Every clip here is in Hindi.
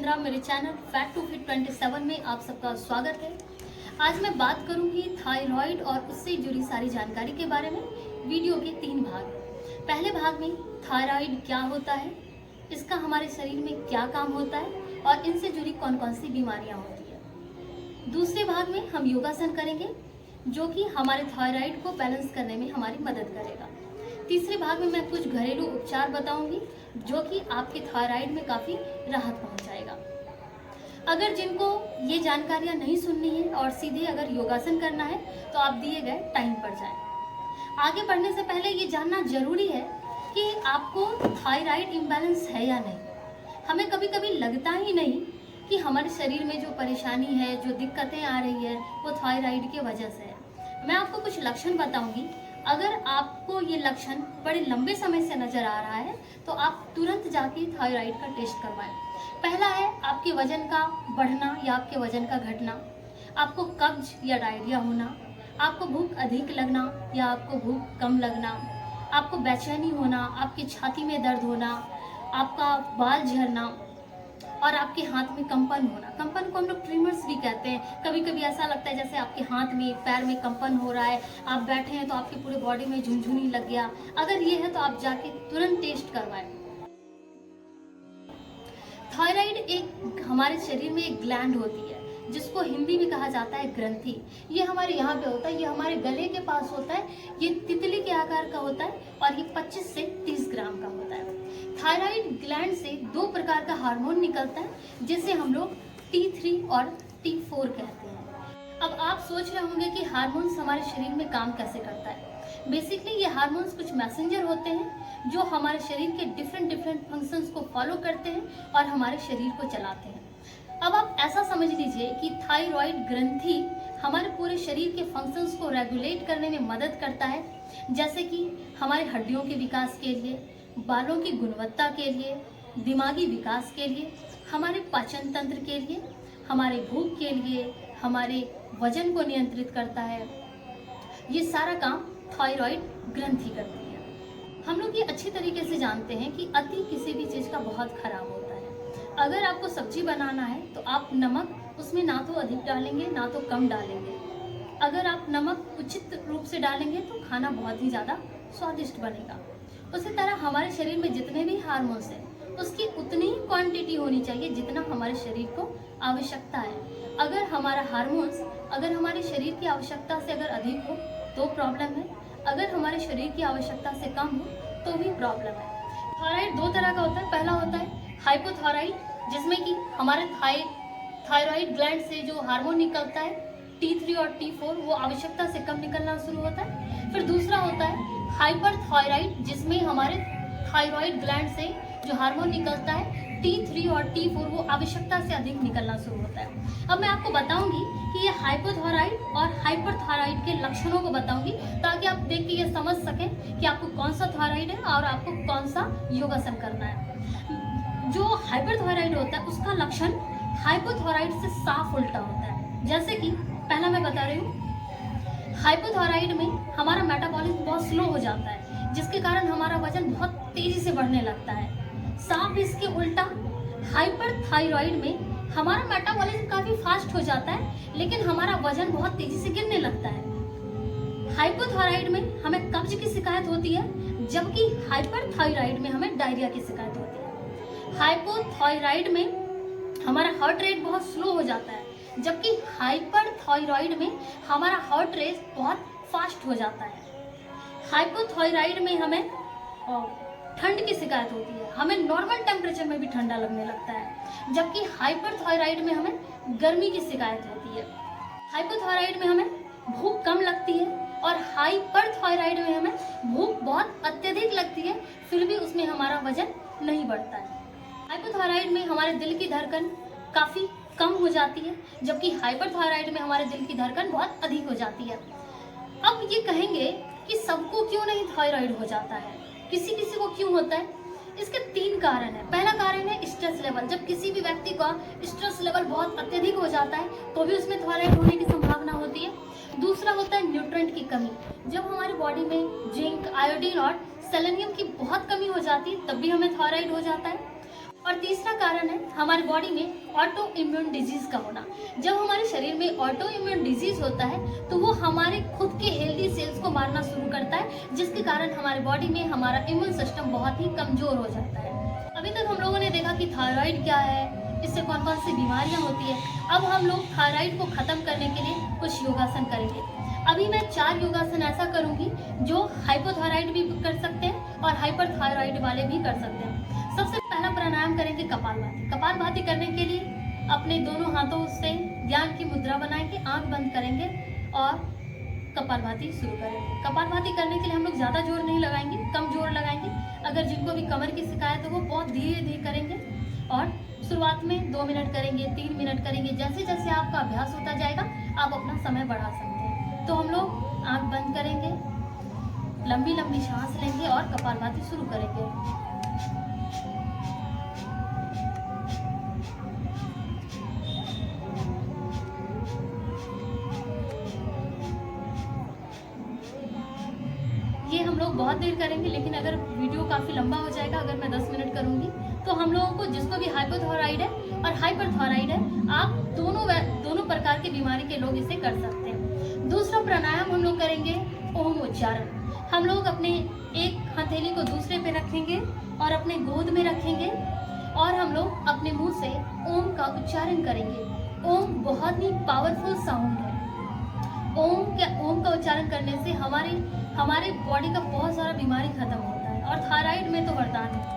चंद्रा। मेरे चैनल फैट टू फिट 27 में आप सबका स्वागत है। आज मैं बात करूंगी थायराइड और उससे जुड़ी सारी जानकारी के बारे में। वीडियो के 3 भाग। पहले भाग में थायराइड क्या होता है, इसका हमारे शरीर में क्या काम होता है और इनसे जुड़ी कौन कौन सी बीमारियां होती है। दूसरे भाग में हम योगासन करेंगे जो कि हमारे थायराइड को बैलेंस करने में हमारी मदद करेगा। तीसरे भाग में मैं कुछ घरेलू उपचार बताऊंगी जो कि आपके थायराइड में काफ़ी राहत पहुंचाएगा। अगर जिनको ये जानकारियां नहीं सुननी है और सीधे अगर योगासन करना है तो आप दिए गए टाइम पर जाएं। आगे बढ़ने से पहले ये जानना जरूरी है कि आपको थायराइड इम्बैलेंस है या नहीं। हमें कभी कभी लगता ही नहीं कि हमारे शरीर में जो परेशानी है, जो दिक्कतें आ रही है, वो थायराइड की वजह से है। मैं आपको कुछ लक्षण बताऊंगी। अगर आपको ये लक्षण बड़े लंबे समय से नजर आ रहा है तो आप तुरंत जाके थायराइड का टेस्ट करवाएं। पहला है आपके वजन का बढ़ना या आपके वजन का घटना, आपको कब्ज या डायरिया होना, आपको भूख अधिक लगना या आपको भूख कम लगना, आपको बेचैनी होना, आपकी छाती में दर्द होना, आपका बाल झड़ना और आपके हाथ में कंपन होना। कंपन को हम लोग ट्रिमर्स भी कहते हैं। कभी कभी ऐसा लगता है जैसे आपके हाथ में, पैर में कंपन हो रहा है, आप बैठे हैं तो आपके पूरे बॉडी में झुनझुनी लग गया। अगर ये है तो आप जाके तुरंत टेस्ट करवाएं। थायराइड एक हमारे शरीर में एक ग्लैंड होती है जिसको हिंदी में कहा जाता है ग्रंथि। ये हमारे यहाँ पे होता है, ये हमारे गले के पास होता है। ये तितली के आकार का होता है और ये 25 से 30 ग्राम का होता है। थायराइड ग्लैंड से 2 प्रकार का हार्मोन निकलता है जिसे हम लोग T3 और T4 कहते हैं। अब आप सोच रहे होंगे कि हार्मोन्स हमारे शरीर में काम कैसे करता है। बेसिकली ये हार्मोन्स कुछ मैसेंजर होते हैं जो हमारे शरीर के डिफरेंट फंक्शंस को फॉलो करते हैं और हमारे शरीर को चलाते हैं। अब आप ऐसा समझ लीजिए कि थायराइड ग्रंथि हमारे पूरे शरीर के फंक्शंस को रेगुलेट करने में मदद करता है, जैसे कि हमारे हड्डियों के विकास के लिए, बालों की गुणवत्ता के लिए, दिमागी विकास के लिए, हमारे पाचन तंत्र के लिए, हमारे भूख के लिए, हमारे वजन को नियंत्रित करता है। ये सारा काम थायराइड ग्रंथि करती है। हम लोग ये अच्छी तरीके से जानते हैं कि अति किसी भी चीज़ का बहुत खराब होता है। अगर आपको सब्जी बनाना है तो आप नमक उसमें ना तो अधिक डालेंगे ना तो कम डालेंगे। अगर आप नमक उचित रूप से डालेंगे तो खाना बहुत ही ज़्यादा स्वादिष्ट बनेगा। उसी तरह हमारे शरीर में जितने भी हार्मोन्स हैं उसकी उतनी ही क्वांटिटी होनी चाहिए जितना हमारे शरीर को आवश्यकता है। अगर हमारा हार्मोन्स अगर हमारे शरीर की आवश्यकता से अगर अधिक हो तो प्रॉब्लम है, अगर हमारे शरीर की आवश्यकता से कम हो तो भी प्रॉब्लम है। थायराइड 2 तरह का होता है। पहला होता है हाइपोथायराइड, जिसमें कि हमारे थायराइड ग्लैंड से जो हार्मोन निकलता है T3 और T4 वो आवश्यकता से कम निकलना शुरू होता है। फिर दूसरा होता है हाइपरथायराइड, जिसमें हमारे थायराइड ग्लैंड से जो हार्मोन निकलता है T3 और T4 वो आवश्यकता से अधिक निकलना शुरू होता है। अब मैं आपको बताऊंगी कि ये हाइपोथायराइड और हाइपरथायराइड के लक्षणों को बताऊंगी ताकि आप देख के ये समझ सकें कि आपको कौन सा थायराइड है और आपको कौन सा योगासन करना है। जो हाइपरथायराइड होता है उसका लक्षण हाइपोथायराइड से साफ उल्टा होता है। जैसे कि पहला मैं बता रही हूँ, हाइपोथायराइड में हमारा मेटाबॉलिज्म बहुत स्लो हो जाता है जिसके कारण हमारा वजन बहुत तेजी से बढ़ने लगता है। साफ इसके उल्टा हाइपरथायराइड में हमारा मेटाबॉलिज्म काफी फास्ट हो जाता है लेकिन हमारा वजन बहुत तेजी से गिरने लगता है। हाइपोथायराइड में हमें कब्ज की शिकायत होती है जबकि हाइपरथायराइड में हमें डायरिया की शिकायत होती है। हाइपोथायराइड में हमारा हार्ट रेट बहुत स्लो हो जाता है जबकि हाइपरथायराइड में हमारा हार्ट रेट बहुत फास्ट हो जाता है। हाइपोथायराइड में हमें ठंड की शिकायत होती है, हमें नॉर्मल टेम्परेचर में भी ठंडा लगने लगता है, जबकि हाइपरथायराइड में हमें गर्मी की शिकायत होती है। हाइपोथायराइड में हमें भूख कम लगती है और हाइपरथायराइड में हमें भूख बहुत अत्यधिक लगती है, फिर भी उसमें हमारा वजन नहीं बढ़ता है। हाइपोथायराइड में हमारे दिल की धड़कन काफ़ी कम हो जाती है जबकि हाइपरथायराइड में हमारे दिल की धड़कन बहुत अधिक हो जाती है। अब ये कहेंगे कि सबको क्यों नहीं थायराइड हो जाता है, किसी किसी को क्यों होता है। इसके 3 कारण है। पहला कारण है स्ट्रेस लेवल। जब किसी भी व्यक्ति का स्ट्रेस लेवल बहुत अत्यधिक हो जाता है तो भी उसमें थायराइड होने की संभावना होती है। दूसरा होता है न्यूट्रिएंट की कमी। जब हमारी बॉडी में जिंक, आयोडीन और सेलेनियम की बहुत कमी हो जाती है तब भी हमें थायराइड हो जाता है। और तीसरा कारण है हमारे बॉडी में ऑटो इम्यून डिजीज का होना। जब हमारे शरीर में ऑटो इम्यून डिजीज होता है तो वो हमारे खुद के हेल्दी सेल्स को मारना शुरू करता है, जिसके कारण हमारे बॉडी में हमारा इम्यून सिस्टम बहुत ही कमजोर हो जाता है। अभी तक हम लोगों ने देखा कि थायराइड क्या है, इससे कौन कौन सी बीमारियां होती है। अब हम लोग थायराइड को खत्म करने के लिए कुछ योगासन करेंगे। अभी मैं 4 योगासन ऐसा करूंगी जो हाइपोथायराइड भी कर सकते हैं और हाइपरथायराइड वाले भी कर सकते हैं। सबसे पहला प्राणायाम करेंगे कपालभाति। कपालभाति करने के लिए अपने दोनों हाथों से ज्ञान की मुद्रा बनाएंगे, आंख बंद करेंगे और कपालभाति शुरू करेंगे। कपालभाति करने के लिए हम लोग ज़्यादा जोर नहीं लगाएंगे, कम जोर लगाएंगे। अगर जिनको भी कमर की शिकायत है वो बहुत धीरे धीरे करेंगे और शुरुआत में 2 मिनट करेंगे, 3 मिनट करेंगे। जैसे जैसे आपका अभ्यास होता जाएगा आप अपना समय बढ़ा सकते हैं। तो हम लोग आंख बंद करेंगे, लंबी लंबी सांस लेंगे और कपालभाति शुरू करेंगे। ये हम लोग बहुत देर करेंगे, लेकिन अगर वीडियो काफ़ी लंबा हो जाएगा, अगर मैं 10 मिनट करूंगी तो हम लोगों को, जिसको भी हाइपोथायराइड है और हाइपरथायराइड है, आप दोनों प्रकार की बीमारी के लोग इसे कर सकते हैं। दूसरा प्राणायाम हम लोग करेंगे ओम उच्चारण। हम लोग अपने एक हथेली को दूसरे पे रखेंगे और अपने गोद में रखेंगे और हम लोग अपने मुंह से ओम का उच्चारण करेंगे। ओम बहुत ही पावरफुल साउंड है। ओम का उच्चारण करने से हमारे बॉडी का बहुत सारा बीमारी खत्म होता है और थायराइड में तो वरदान है।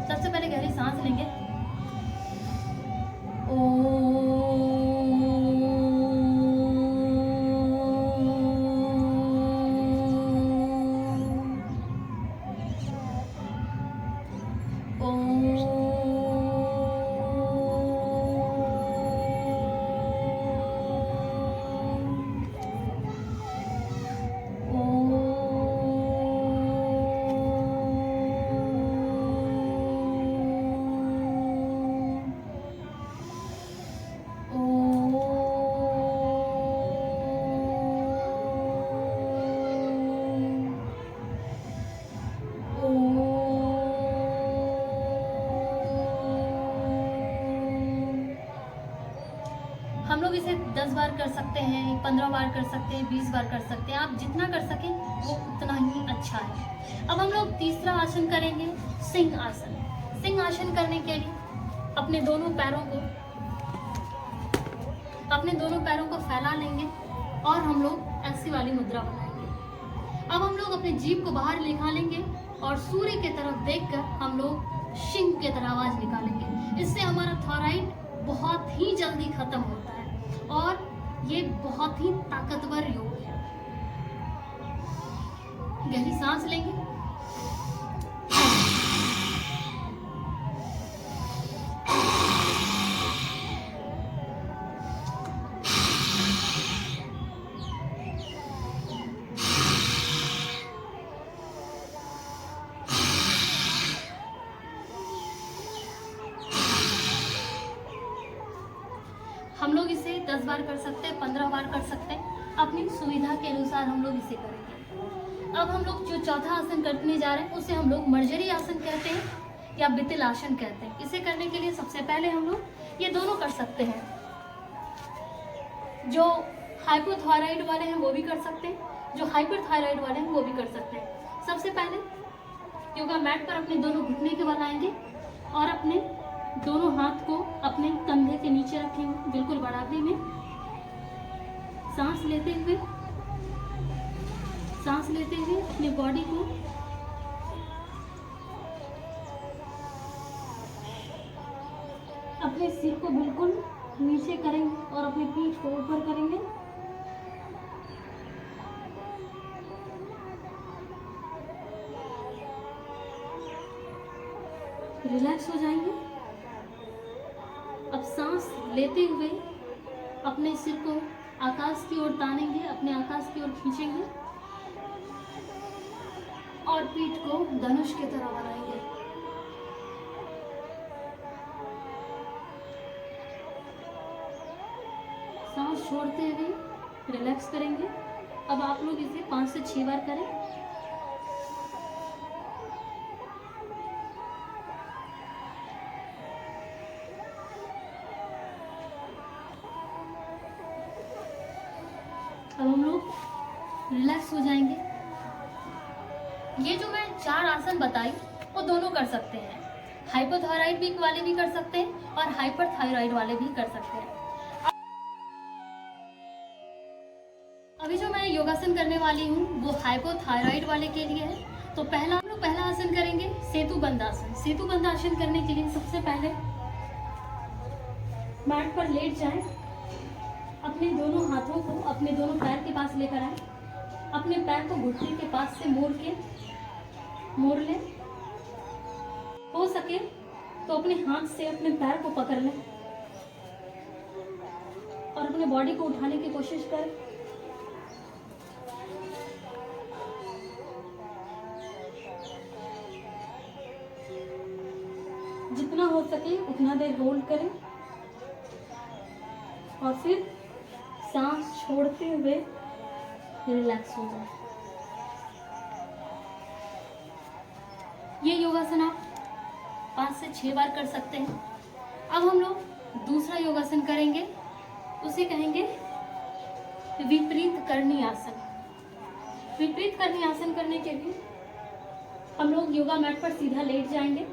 सबसे पहले गहरी सांस लेंगे। हम लोग इसे 10 बार कर सकते हैं, 15 बार कर सकते हैं, 20 बार कर सकते हैं। आप जितना कर सकें वो उतना ही अच्छा है। अब हम लोग तीसरा आसन करेंगे, सिंह आसन। सिंह आसन करने के लिए अपने दोनों पैरों को फैला लेंगे और हम लोग ऐसी वाली मुद्रा बनाएंगे। अब हम लोग अपने जीभ को बाहर निकालेंगे और सूर्य की तरफ देखकर हम लोग सिंह की तरह आवाज निकालेंगे। इससे हमारा थायराइड बहुत ही जल्दी खत्म होता है और ये बहुत ही ताकतवर योग है। गहरी सांस लेंगे, हम लोग इसे 10 बार कर सकते हैं, 15 बार कर सकते हैं, अपनी सुविधा के अनुसार हम लोग इसे करेंगे। अब हम लोग जो चौथा आसन करने जा रहे हैं उसे हम लोग मर्जरी आसन कहते हैं या बितिल आसन कहते हैं। इसे करने के लिए सबसे पहले हम लोग ये दोनों कर सकते हैं। जो हाइपोथायराइड वाले हैं वो भी कर सकते हैं, जो हाइपरथायराइड वाले हैं वो भी कर सकते हैं। सबसे पहले योगा मैट पर अपने दोनों घुटने के बल आएंगे और अपने दोनों हाथ को अपने कंधे के नीचे रखेंगे, बिल्कुल बराबरी में। सांस लेते हुए अपने बॉडी को अपने सिर को बिल्कुल नीचे करेंगे और अपनी पीठ को ऊपर करेंगे। रिलैक्स हो जाएंगे। अब सांस लेते हुए अपने सिर को आकाश की ओर तानेंगे, अपने आकाश की ओर खींचेंगे और पीठ को धनुष की तरह बनाएंगे। सांस छोड़ते हुए रिलैक्स करेंगे। अब आप लोग इसे 5 से 6 बार करें। रिलैक्स हो जाएंगे। ये जो मैं 4 आसन बताई वो दोनों कर सकते हैं, हाइपोथायराइड वाले भी कर सकते हैं और हाइपरथायराइड वाले भी कर सकते हैं। अभी जो मैं योगासन करने वाली हूँ वो हाइपोथायराइड वाले के लिए है। तो हम लोग पहला आसन करेंगे सेतु बंद आसन। सेतु बंद आसन करने के लिए सबसे पहले मैट पर लेट जाएं, अपने दोनों हाथों को अपने दोनों पैर के पास लेकर आए, अपने पैर को घुटने के पास से मोड़ लें। हो सके तो अपने हाथ से अपने पैर को पकड़ लें और अपने बॉडी को उठाने की कोशिश करें। जितना हो सके उतना देर होल्ड करें और फिर सांस छोड़ते हुए रिलैक्स हो जाए। ये योगासन आप 5 से 6 बार कर सकते हैं। अब हम लोग दूसरा योगासन करेंगे, उसे कहेंगे विपरीत करनी आसन। विपरीत करनी आसन करने के लिए हम लोग योगा मैट पर सीधा लेट जाएंगे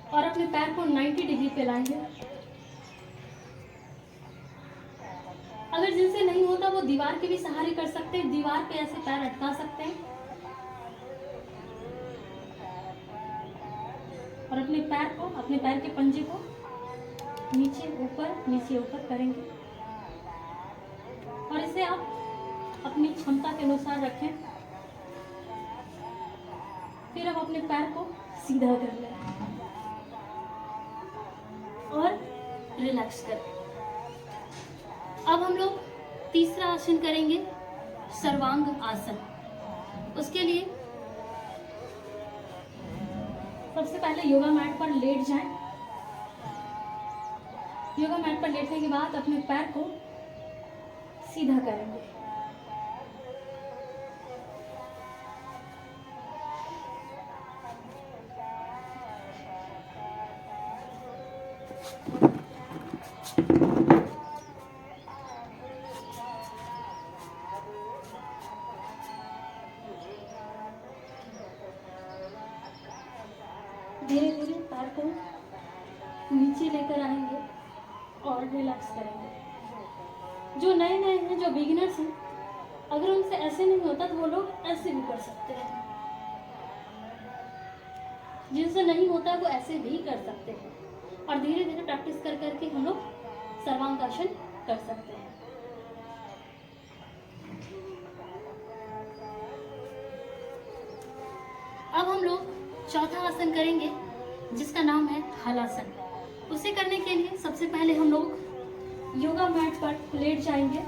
और अपने पैर को 90 डिग्री पे लाएंगे। अगर जिनसे नहीं होता वो दीवार के भी सहारे कर सकते हैं, दीवार पे ऐसे पैर अटका सकते हैं और अपने पैर के पंजे को नीचे ऊपर करेंगे और इसे आप अपनी क्षमता के अनुसार रखें। फिर अब अपने पैर को सीधा कर लें और रिलैक्स करें। अब हम लोग तीसरा आसन करेंगे सर्वांग आसन। उसके लिए सबसे पहले योगा मैट पर लेट जाएं। योगा मैट पर लेटने के बाद अपने पैर को सीधा करेंगे। धीरे धीरे पैर को नीचे लेकर आएंगे और रिलैक्स करेंगे। जो नए हैं, जो बिगिनर्स हैं, अगर उनसे ऐसे नहीं होता तो वो लोग ऐसे भी कर सकते हैं। जिनसे नहीं होता वो ऐसे भी कर सकते हैं और धीरे धीरे प्रैक्टिस कर करके हम लोग सर्वांगासन कर सकते हैं। अब हम लोग चौथा आसन करेंगे जिसका नाम है हलासन। उसे करने के लिए सबसे पहले हम लोग योगा मैट पर लेट जाएंगे,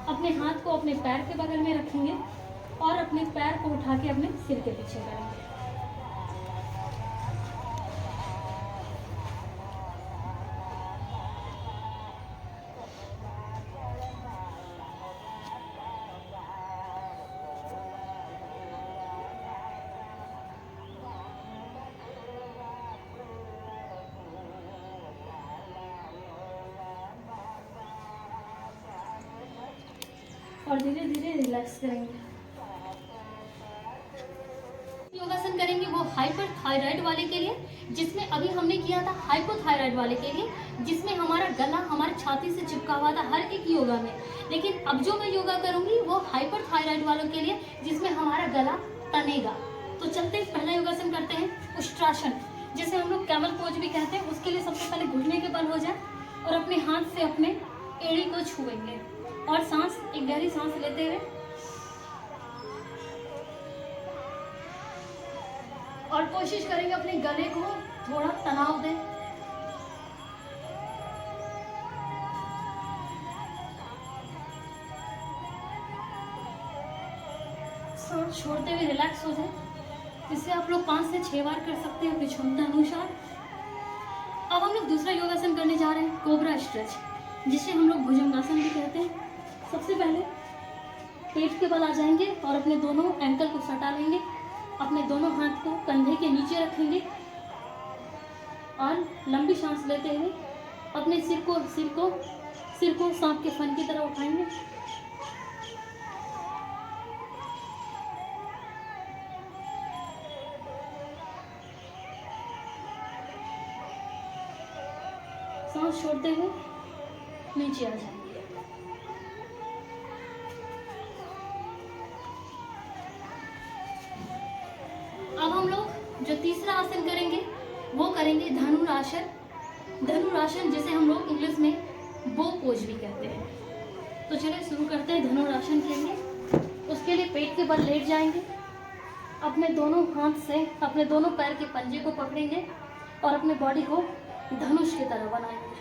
अपने हाथ को अपने पैर के बगल में रखेंगे और अपने पैर को उठा के अपने सिर के पीछे करेंगे। और धीरे धीरे रिलैक्स करेंगे। योगासन करेंगे वो हाइपरथायराइड वाले के लिए, जिसमें अभी हमने किया था हाइपोथायराइड वाले के लिए, जिसमें हमारा गला हमारे छाती से चिपका हुआ था हर एक योगा में। लेकिन अब जो मैं योगा करूंगी वो हाइपरथायराइड वालों के लिए, जिसमें हमारा गला तनेगा। तो चलते पहला योगासन करते हैं उष्ट्रासन, जिसे हम लोग कैमल पोज भी कहते हैं। उसके लिए सबसे पहले घुटने के बल हो जाए और अपने हाथ से अपने एड़ी को छुएंगे और एक गहरी सांस लेते हुए और कोशिश करेंगे अपने गले को थोड़ा तनाव दें। सांस छोड़ते हुए रिलैक्स हो जाए। इसे आप लोग 5 से 6 बार कर सकते हैं अपनी क्षमता अनुसार। अब हम लोग दूसरा योगासन करने जा रहे हैं कोबरा स्ट्रेच, जिसे हम लोग भुजंगासन भी कहते हैं। सबसे पहले पेट के बल आ जाएंगे और अपने दोनों एंकल को सटा लेंगे, अपने दोनों हाथ को कंधे के नीचे रखेंगे और लंबी सांस लेते हुए अपने सिर को सांप के फन की तरह उठाएंगे सांस छोड़ते हुए नीचे आ जाएंगे। अब हम लोग जो तीसरा आसन करेंगे वो करेंगे धनुरासन। धनुरासन जिसे हम लोग इंग्लिश में बो पोज भी कहते हैं। तो चलिए शुरू करते हैं धनुरासन के लिए। उसके लिए पेट के बल लेट जाएंगे, अपने दोनों हाथ से अपने दोनों पैर के पंजे को पकड़ेंगे और अपने बॉडी को धनुष की तरह बनाएंगे।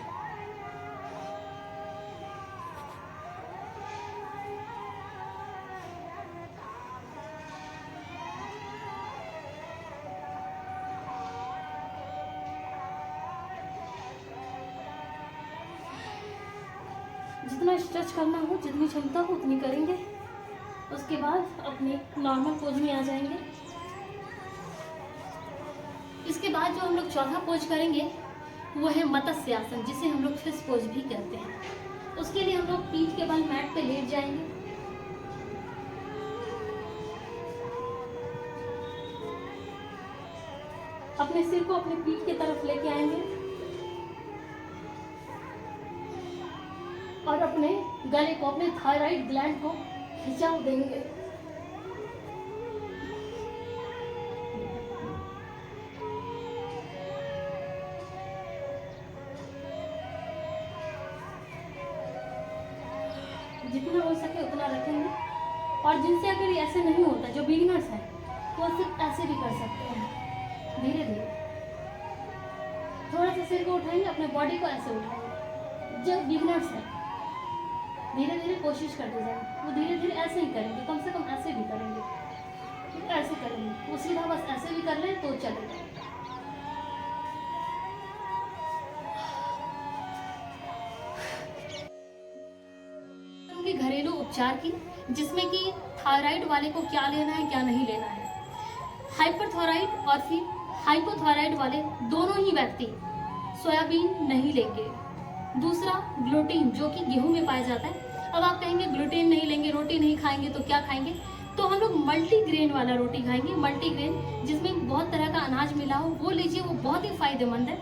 जितना स्ट्रेच करना हो, जितनी क्षमता हो उतनी करेंगे। उसके बाद अपने नॉर्मल पोज में आ जाएंगे। इसके बाद जो हम लोग चौथा पोज करेंगे वो है मत्स्य आसन, जिसे हम लोग फिश पोज भी कहते हैं। उसके लिए हम लोग पीठ के बल मैट पे लेट जाएंगे। अपने सिर को अपने पीठ की तरफ लेके आएंगे और अपने गले को, अपने थायराइड ग्लैंड को खिंचाव देंगे। जितना हो सके उतना रखेंगे। और जिनसे अगर ऐसे नहीं होता, जो बिगिनर्स हैं, वो सिर्फ ऐसे भी कर सकते हैं। धीरे धीरे थोड़ा सा सिर को उठाएंगे, अपने बॉडी को ऐसे उठाएंगे। जो बिगिनर्स हैं धीरे धीरे कोशिश करते जाएंगे। वो धीरे धीरे ऐसे ही करेंगे, कम से कम ऐसे भी करेंगे, तो ऐसे करेंगे। वो सीधा बस ऐसे भी कर लें तो चलेगा। घरेलू उपचार की, जिसमें कि थायराइड वाले को क्या लेना है क्या नहीं लेना है। हाइपरथायराइड और फिर हाइपोथायराइड वाले दोनों ही व्यक्ति सोयाबीन नहीं लेंगे। दूसरा ग्लूटीन, जो कि गेहूं में पाया जाता है। अब आप कहेंगे ग्लूटीन नहीं लेंगे, रोटी नहीं खाएंगे, तो क्या खाएंगे? तो हम लोग मल्टीग्रेन वाला रोटी खाएंगे। मल्टीग्रेन जिसमें बहुत तरह का अनाज मिला हो, वो लीजिए, वो बहुत ही फायदेमंद है।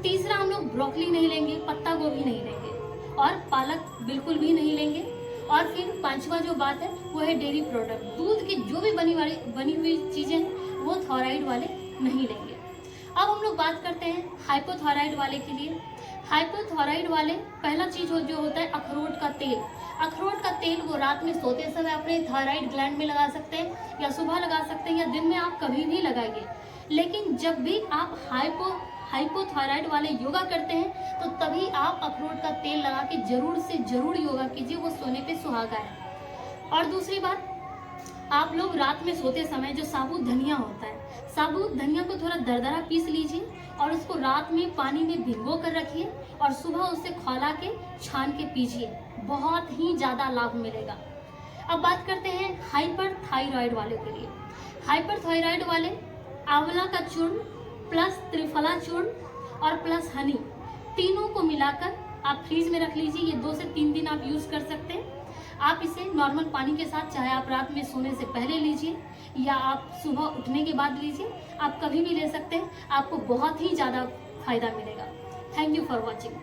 तीसरा हम लोग ब्रोकली नहीं लेंगे, पत्ता गोभी नहीं लेंगे और पालक बिल्कुल भी नहीं लेंगे। और फिर पांचवा जो बात है वो है डेयरी प्रोडक्ट, दूध की जो भी बनी हुई चीजें हैं वो थायराइड वाले नहीं लेंगे। अब हम लोग बात करते हैं हाइपोथायराइड वाले के लिए। हाइपोथायराइड वाले पहला चीज जो होता है अखरोट का तेल। अखरोट का तेल वो रात में सोते समय अपने थायराइड ग्लैंड में लगा सकते हैं, या सुबह लगा सकते हैं, या दिन में आप कभी भी लगाइए। लेकिन जब भी आप हाइपोथायराइड वाले योगा करते हैं तो तभी आप अखरोट का तेल लगा के जरूर से जरूर योगा कीजिए, वो सोने पे सुहागा है। और दूसरी बात, आप लोग रात में सोते समय जो साबुत धनिया होता है, साबुत धनिया को थोड़ा दरदरा पीस लीजिए और उसको रात में पानी में भिगो कर रखिए और सुबह उसे खौला के छान के पीजिए, बहुत ही ज़्यादा लाभ मिलेगा। अब बात करते हैं हाइपरथायराइड वाले के लिए। हाइपरथायराइड वाले आंवला का चूर्ण प्लस त्रिफला चूर्ण और प्लस हनी, तीनों को मिलाकर आप फ्रीज में रख लीजिए। ये 2 से 3 दिन आप यूज कर सकते हैं। आप इसे नॉर्मल पानी के साथ, चाहे आप रात में सोने से पहले लीजिए या आप सुबह उठने के बाद लीजिए, आप कभी भी ले सकते हैं। आपको बहुत ही ज़्यादा फायदा मिलेगा। Thank you for watching.